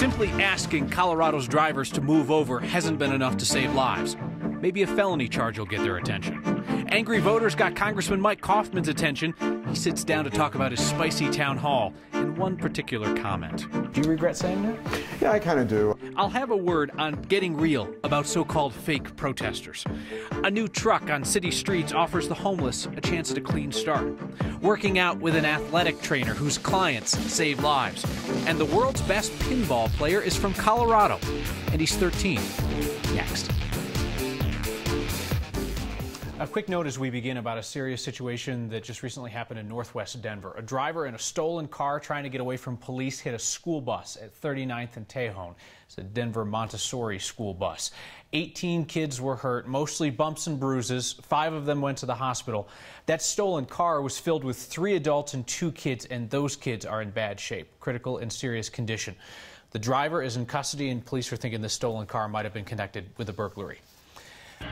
Simply asking Colorado's drivers to move over hasn't been enough to save lives. Maybe a felony charge will get their attention. Angry voters got Congressman Mike Coffman's attention. He sits down to talk about his spicy town hall and one particular comment. Do you regret saying that? Yeah, I kind of do. I'll have a word on getting real about so-called fake protesters. A new truck on city streets offers the homeless a chance at a clean start. Working out with an athletic trainer whose clients save lives. And the world's best pinball player is from Colorado, and he's 13. Next. A quick note as we begin about a serious situation that just recently happened in northwest Denver. A driver in a stolen car trying to get away from police hit a school bus at 39th and Tejon. It's a Denver Montessori school bus. 18 kids were hurt, mostly bumps and bruises. 5 of them went to the hospital. That stolen car was filled with 3 adults and 2 kids, and those kids are in bad shape, critical and serious condition. The driver is in custody, and police are thinking the stolen car might have been connected with a burglary.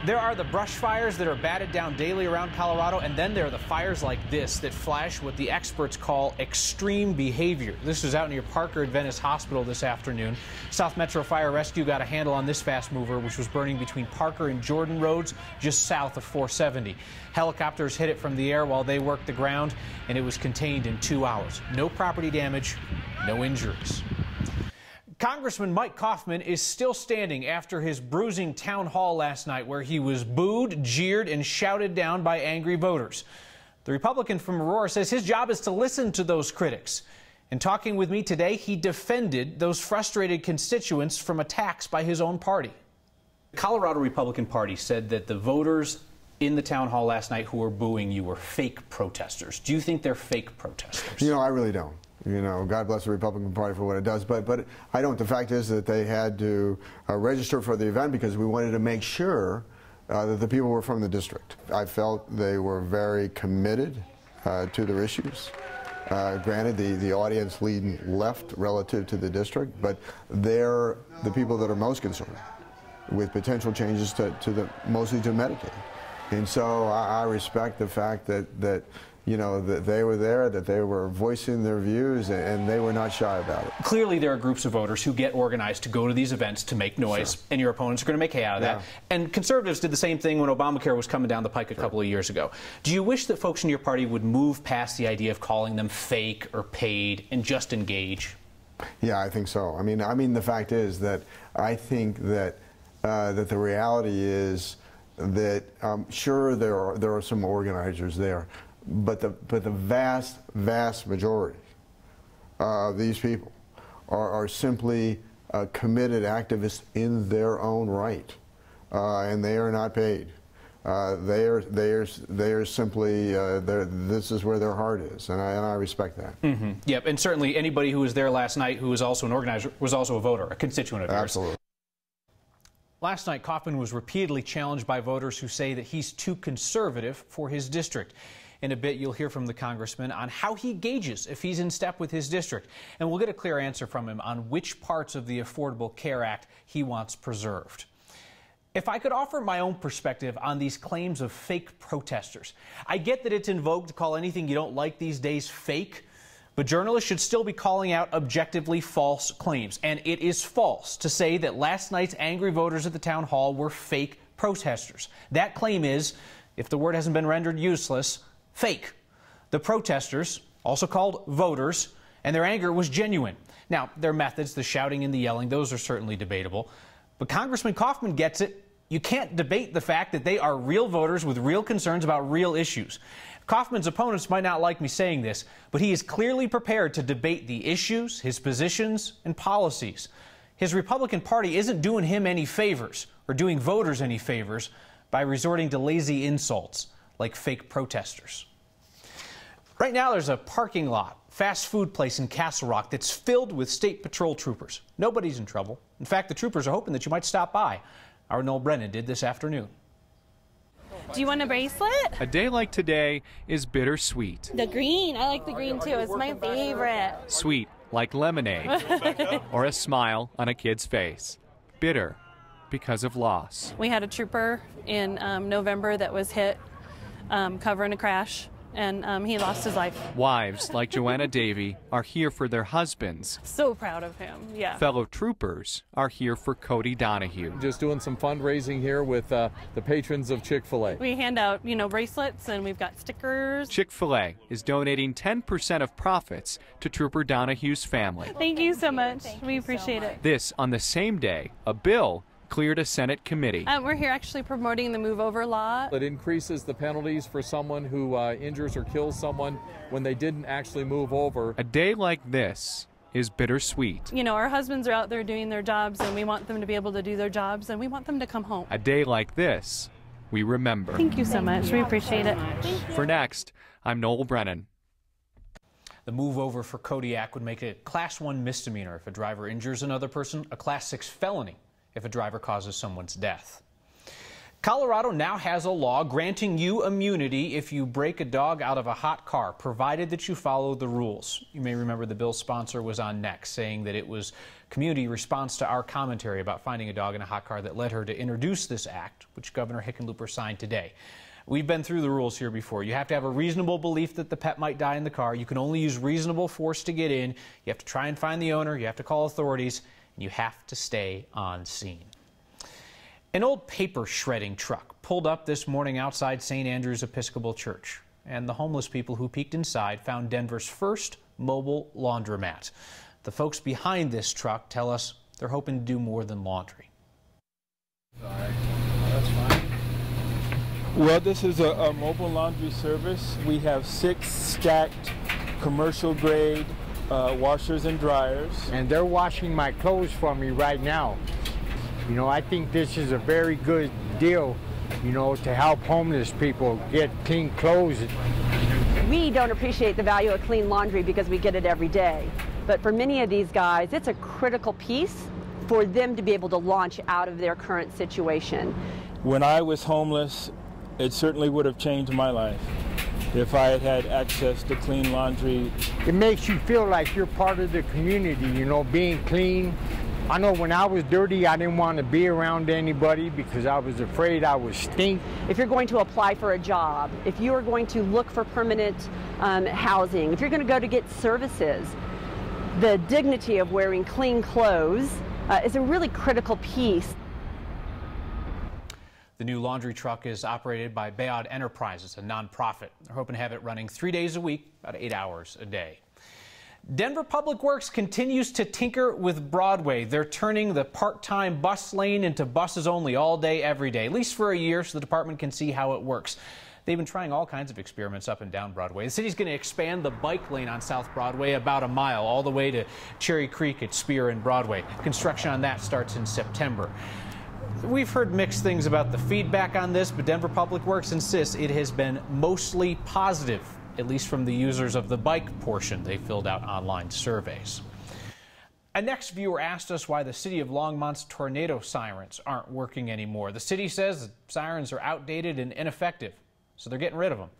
There are the brush fires that are batted down daily around Colorado, and then there are the fires like this that flash what the experts call extreme behavior. This was out near Parker Adventist Hospital this afternoon. South Metro Fire Rescue got a handle on this fast mover, which was burning between Parker and Jordan roads, just south of 470. Helicopters hit it from the air while they worked the ground, and it was contained in 2 hours. No property damage, no injuries. Congressman Mike Coffman is still standing after his bruising town hall last night, where he was booed, jeered, and shouted down by angry voters. The Republican from Aurora says his job is to listen to those critics. In talking with me today, he defended those frustrated constituents from attacks by his own party. The Colorado Republican Party said that the voters in the town hall last night who were booing you were fake protesters. Do you think they're fake protesters? You know, I really don't. You know, God bless the Republican Party for what it does, but I don't. The fact is that they had to register for the event because we wanted to make sure that the people were from the district. I felt they were very committed to their issues. Granted, the audience leaned left relative to the district, but they're the people that are most concerned with potential changes mostly to Medicaid. And so I respect the fact that you know, that they were there, that they were voicing their views, and they were not shy about it. Clearly, there are groups of voters who get organized to go to these events to make noise, sure, and your opponents are going to make hay out of that. And conservatives did the same thing when Obamacare was coming down the pike a couple of years ago. Do you wish that folks in your party would move past the idea of calling them fake or paid and just engage? Yeah, I think so. I mean, the fact is that I think that that the reality is that sure there are some organizers there. But the vast majority of these people are simply committed activists in their own right, and they are not paid. They are simply this is where their heart is, and I respect that. Mm-hmm. Yep, and certainly anybody who was there last night who was also an organizer was also a voter, a constituent of yours. Absolutely. Last night, Coffman was repeatedly challenged by voters who say that he's too conservative for his district. In a bit, you'll hear from the congressman on how he gauges if he's in step with his district. And we'll get a clear answer from him on which parts of the Affordable Care Act he wants preserved. If I could offer my own perspective on these claims of fake protesters, I get that it's in vogue to call anything you don't like these days fake, but journalists should still be calling out objectively false claims. And it is false to say that last night's angry voters at the town hall were fake protesters. That claim is, if the word hasn't been rendered useless, fake. The protesters, also called voters, and their anger was genuine. Now, their methods, the shouting and the yelling, those are certainly debatable. But Congressman Coffman gets it. You can't debate the fact that they are real voters with real concerns about real issues. Coffman's opponents might not like me saying this, but he is clearly prepared to debate the issues, his positions, and policies. His Republican Party isn't doing him any favors, or doing voters any favors, by resorting to lazy insults like fake protesters. Right now there's a parking lot, fast food place in Castle Rock that's filled with state patrol troopers. Nobody's in trouble. In fact, the troopers are hoping that you might stop by. Our Noel Brennan did this afternoon. Do you want a bracelet? A day like today is bittersweet. The green. I like the green too. It's my favorite. Sweet, like lemonade, or a smile on a kid's face. Bitter, because of loss. We had a trooper in November that was hit covering a crash and he lost his life. Wives like Joanna Davey are here for their husbands. So proud of him, yeah. Fellow troopers are here for Cody Donahue. Just doing some fundraising here with the patrons of Chick-fil-A. We hand out, bracelets, and we've got stickers. Chick-fil-A is donating 10% of profits to Trooper Donahue's family. Thank you so much. We appreciate it. This on the same day a bill cleared a Senate committee. We're here actually promoting the move over law. It increases the penalties for someone who injures or kills someone when they didn't actually move over. A day like this is bittersweet. Our husbands are out there doing their jobs, and we want them to be able to do their jobs, and we want them to come home. A day like this, we remember. Thank you so much. We appreciate it. For Next, I'm Noel Brennan. The move over for Kodiak would make it a Class 1 misdemeanor if a driver injures another person, a Class 6 felony if a driver causes someone's death. Colorado now has a law granting you immunity if you break a dog out of a hot car, provided that you follow the rules. You may remember the bill's sponsor was on Next, saying that it was community response to our commentary about finding a dog in a hot car that led her to introduce this act, which Governor Hickenlooper signed today. We've been through the rules here before. You have to have a reasonable belief that the pet might die in the car. You can only use reasonable force to get in. You have to try and find the owner. You have to call authorities. And you have to stay on scene. An old paper shredding truck pulled up this morning outside St. Andrew's Episcopal Church, and the homeless people who peeked inside found Denver's first mobile laundromat. The folks behind this truck tell us they're hoping to do more than laundry. That's fine. Well, this is a mobile laundry service. We have 6 stacked commercial grade washers and dryers. And they're washing my clothes for me right now. I think this is a very good deal, to help homeless people get clean clothes. We don't appreciate the value of clean laundry because we get it every day. But for many of these guys, it's a critical piece for them to be able to launch out of their current situation. When I was homeless, it certainly would have changed my life if I had access to clean laundry. It makes you feel like you're part of the community, being clean. I know when I was dirty, I didn't want to be around anybody because I was afraid I would stink. If you're going to apply for a job, if you are going to look for permanent housing, if you're going to go to get services, the dignity of wearing clean clothes is a really critical piece. The new laundry truck is operated by Bayard Enterprises, a nonprofit. They're hoping to have it running 3 days a week, about 8 hours a day. Denver Public Works continues to tinker with Broadway. They're turning the part-time bus lane into buses only all day, every day, at least for a year, so the department can see how it works. They've been trying all kinds of experiments up and down Broadway. The city's going to expand the bike lane on South Broadway about a mile, all the way to Cherry Creek at Spear and Broadway. Construction on that starts in September. We've heard mixed things about the feedback on this, but Denver Public Works insists it has been mostly positive, at least from the users of the bike portion. They filled out online surveys. A Next viewer asked us why the city of Longmont's tornado sirens aren't working anymore. The city says the sirens are outdated and ineffective, so they're getting rid of them.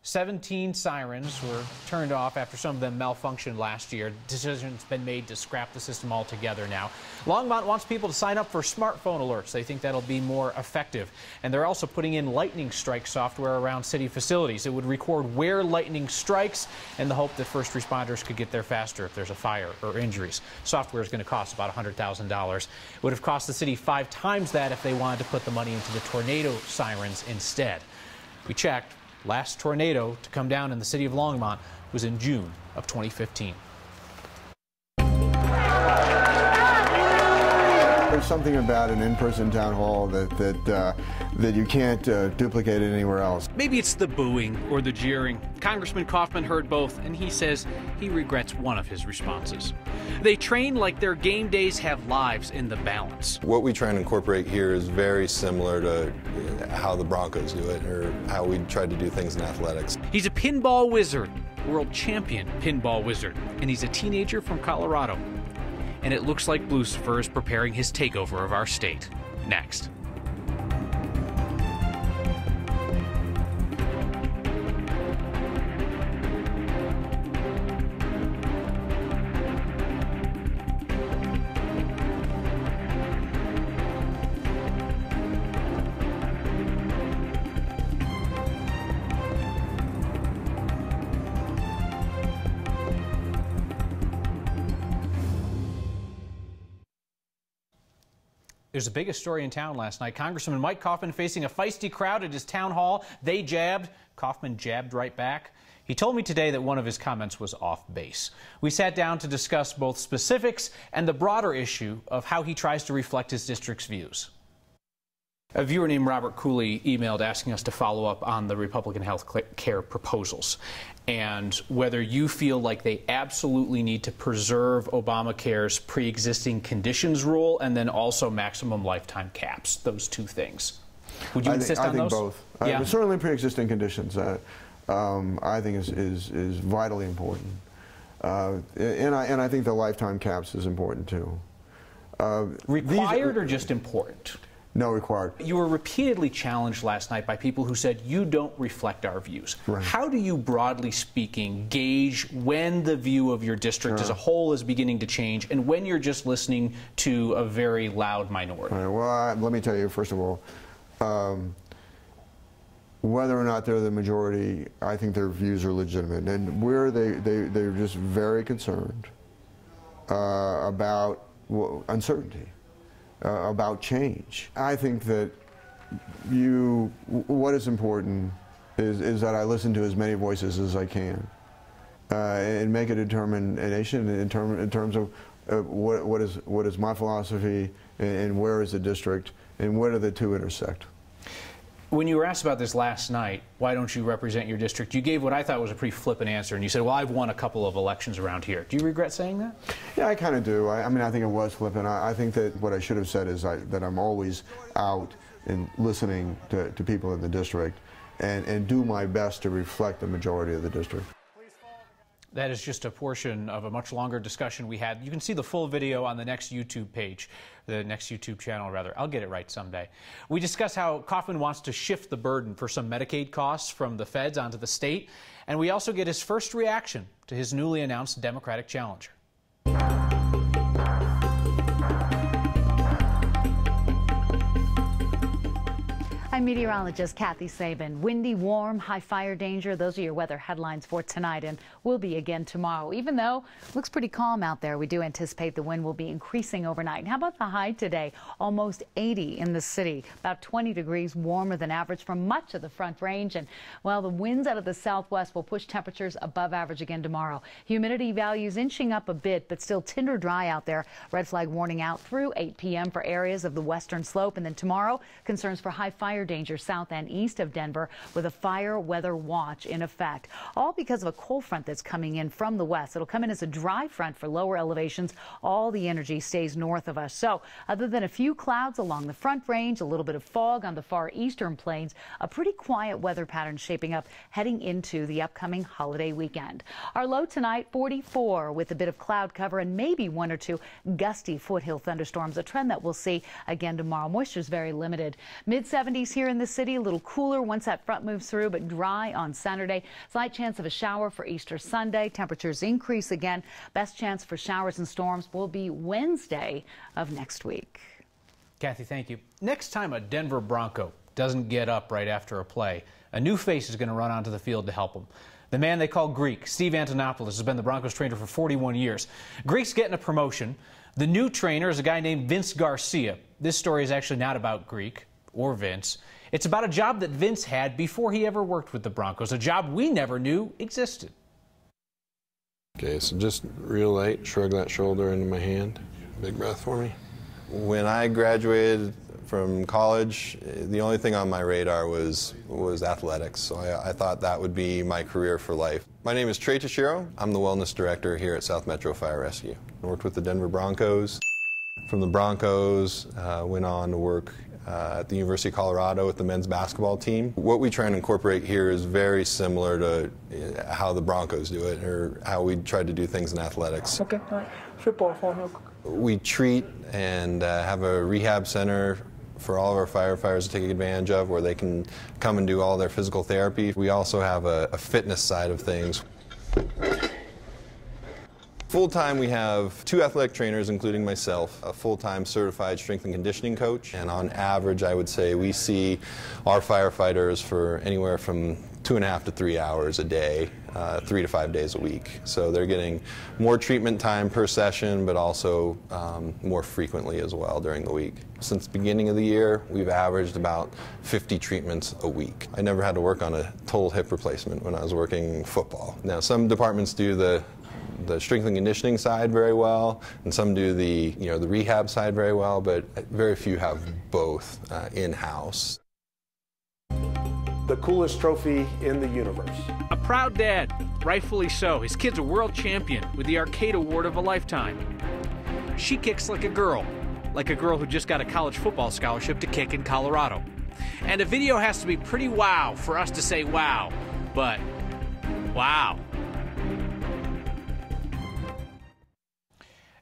17 sirens were turned off after some of them malfunctioned last year. Decision's been made to scrap the system altogether now. Longmont wants people to sign up for smartphone alerts. They think that'll be more effective. And they're also putting in lightning strike software around city facilities. It would record where lightning strikes in the hope that first responders could get there faster if there's a fire or injuries. Software is going to cost about $100,000. It would have cost the city 5 times that if they wanted to put the money into the tornado sirens instead. We checked. Last tornado to come down in the city of Longmont was in June of 2015. There's something about an in-person town hall that you can't duplicate anywhere else. Maybe it's the booing or the jeering. Congressman Coffman heard both, and he says he regrets one of his responses. They train like their game days have lives in the balance. What we try and incorporate here is very similar to how the Broncos do it, or how we try to do things in athletics. He's a pinball wizard, world champion pinball wizard, and he's a teenager from Colorado. And it looks like Lucifer is preparing his takeover of our state. Next. It was the biggest story in town last night. Congressman Mike Coffman facing a feisty crowd at his town hall. They jabbed. Coffman jabbed right back. He told me today that one of his comments was off base. We sat down to discuss both specifics and the broader issue of how he tries to reflect his district's views. A viewer named Robert Cooley emailed asking us to follow up on the Republican health care proposals and whether you feel like they absolutely need to preserve Obamacare's pre-existing conditions rule and then also maximum lifetime caps, those two things. Would you insist on those? I think both. Yeah. Certainly pre-existing conditions, I think is vitally important. And I think the lifetime caps is important too. Required or just important? No, required. You were repeatedly challenged last night by people who said you don't reflect our views. Right. How do you, broadly speaking, gauge when the view of your district as a whole is beginning to change and when you're just listening to a very loud minority? Right. Well, let me tell you, first of all, whether or not they're the majority, I think their views are legitimate. And they're just very concerned about uncertainty. About change. I think that what is important is that I listen to as many voices as I can and make a determination in terms of what is my philosophy and where is the district and where do the two intersect. When you were asked about this last night, why don't you represent your district, you gave what I thought was a pretty flippant answer, and you said, well, I've won a couple of elections around here. Do you regret saying that? Yeah, I kind of do. I mean, I think it was flippant. I think that what I should have said is that I'm always out and listening to people in the district and do my best to reflect the majority of the district. That is just a portion of a much longer discussion we had. You can see the full video on the next YouTube page, the next YouTube channel, rather. I'll get it right someday. We discuss how Coffman wants to shift the burden for some Medicaid costs from the feds onto the state, and we also get his first reaction to his newly announced Democratic challenger. I'm meteorologist Kathy Sabin. Windy, warm, high fire danger. Those are your weather headlines for tonight and will be again tomorrow. Even though it looks pretty calm out there, we do anticipate the wind will be increasing overnight. How about the high today? Almost 80 in the city, about 20 degrees warmer than average for much of the Front Range. And while the winds out of the southwest will push temperatures above average again tomorrow. Humidity values inching up a bit, but still tinder dry out there. Red flag warning out through 8 p.m. for areas of the western slope. And then tomorrow, concerns for high fire danger south and east of Denver with a fire weather watch in effect. All because of a cold front that's coming in from the west. It'll come in as a dry front for lower elevations. All the energy stays north of us. So other than a few clouds along the Front Range, a little bit of fog on the far eastern plains, a pretty quiet weather pattern shaping up heading into the upcoming holiday weekend. Our low tonight, 44 with a bit of cloud cover and maybe one or two gusty foothill thunderstorms, a trend that we'll see again tomorrow. Moisture is very limited. Mid-70s here in the city, a little cooler once that front moves through, but dry on Saturday. Slight chance of a shower for Easter Sunday. Temperatures increase again. Best chance for showers and storms will be Wednesday of next week. Kathy, thank you. Next time a Denver Bronco doesn't get up right after a play, a new face is going to run onto the field to help him. The man they call Greek, Steve Antonopoulos, has been the Broncos trainer for 41 years. Greek's getting a promotion. The new trainer is a guy named Vince Garcia. This story is actually not about Greek or Vince. It's about a job that Vince had before he ever worked with the Broncos, a job we never knew existed. Okay, so just real light, shrug that shoulder into my hand. Big breath for me. When I graduated from college, the only thing on my radar was athletics, so I thought that would be my career for life. My name is Trey Tashiro. I'm the wellness director here at South Metro Fire Rescue. I worked with the Denver Broncos. From the Broncos, went on to work at the University of Colorado with the men's basketball team. What we try and incorporate here is very similar to how the Broncos do it, or how we try to do things in athletics. Okay, all right. Football for me. We treat and have a rehab center for all of our firefighters to take advantage of, where they can come and do all their physical therapy. We also have a fitness side of things. Full-time, we have 2 athletic trainers, including myself, a full-time certified strength and conditioning coach, and on average, I would say we see our firefighters for anywhere from 2.5 to 3 hours a day, 3 to 5 days a week. So they're getting more treatment time per session, but also more frequently as well during the week. Since the beginning of the year, we've averaged about 50 treatments a week. I never had to work on a total hip replacement when I was working football. Now, some departments do the strength and conditioning side very well, and some do the rehab side very well, but very few have both in-house. The coolest trophy in the universe. A proud dad, rightfully so. His kid's a world champion with the Arcade Award of a lifetime. She kicks like a girl who just got a college football scholarship to kick in Colorado. And a video has to be pretty wow for us to say wow, but wow.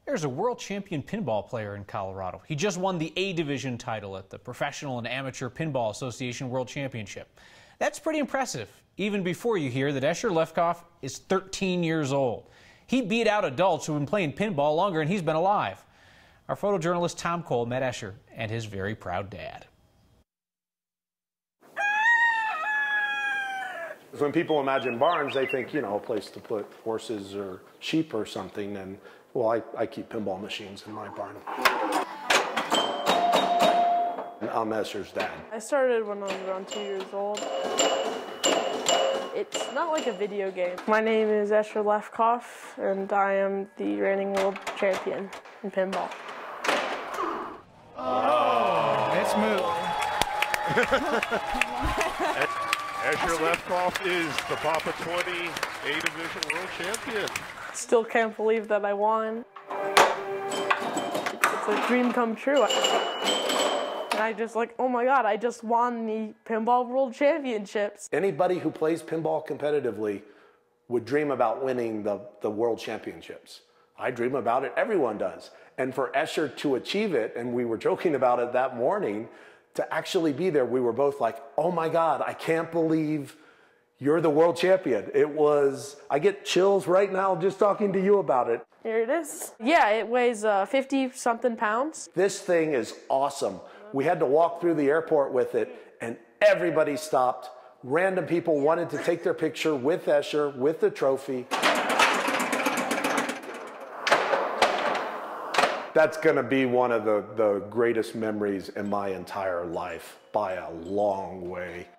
There's a world champion pinball player in Colorado. He just won the A Division title at the Professional and Amateur Pinball Association World Championship. That's pretty impressive, even before you hear that Escher Lefkoff is 13 years old. He beat out adults who've been playing pinball longer than he's been alive. Our photojournalist Tom Cole met Escher and his very proud dad. When people imagine barns, they think, you know, a place to put horses or sheep or something, and well, I keep pinball machines in my barn. I'm Escher's dad. I started when I was around 2 years old. It's not like a video game. My name is Escher Lefkoff, and I am the reigning world champion in pinball. Oh, it's moved. Escher Lefkoff is the Papa 20 A Division world champion. Still can't believe that I won. It's a dream come true. And I just like, oh my God, I just won the Pinball World Championships. Anybody who plays pinball competitively would dream about winning the World Championships. I dream about it, everyone does. And for Escher to achieve it, and we were joking about it that morning, to actually be there, we were both like, oh my God, I can't believe you're the world champion. It was, I get chills right now just talking to you about it. Here it is. Yeah, it weighs 50-something pounds. This thing is awesome. We had to walk through the airport with it, and everybody stopped. Random people wanted to take their picture with Escher, with the trophy. That's gonna be one of the greatest memories in my entire life, by a long way.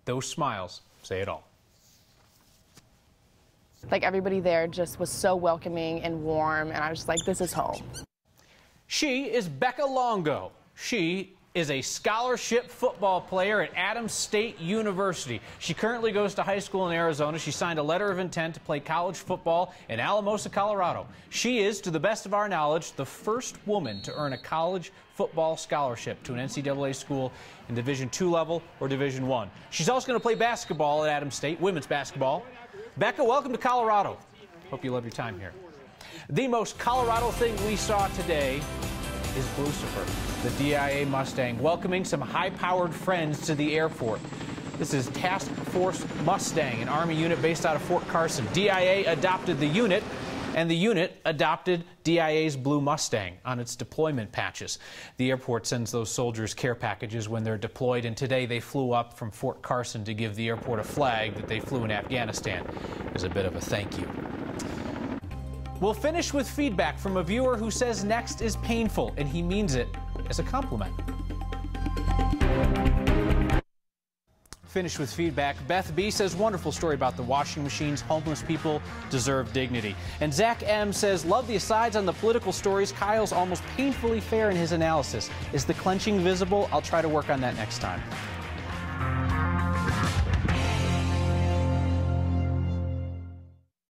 Those smiles say it all. Like, everybody there just was so welcoming and warm, and I was just like, this is home. She is Becca Longo. She is a scholarship football player at Adams State University. She currently goes to high school in Arizona. She signed a letter of intent to play college football in Alamosa, Colorado. She is, to the best of our knowledge, the first woman to earn a college football scholarship to an NCAA school in Division II level or Division I. She's also going to play basketball at Adams State, women's basketball. Becca, welcome to Colorado. Hope you love your time here. The most Colorado thing we saw today is Lucifer, the DIA Mustang, welcoming some high-powered friends to the airport. This is Task Force Mustang, an Army unit based out of Fort Carson. DIA adopted the unit, and the unit adopted DIA's Blue Mustang on its deployment patches. The airport sends those soldiers care packages when they're deployed, and today they flew up from Fort Carson to give the airport a flag that they flew in Afghanistan as a bit of a thank you. We'll finish with feedback from a viewer who says next is painful, and he means it as a compliment. Finish with feedback. Beth B says, wonderful story about the washing machines. Homeless people deserve dignity. And Zach M says, love the asides on the political stories. Kyle's almost painfully fair in his analysis. Is the clenching visible? I'll try to work on that next time.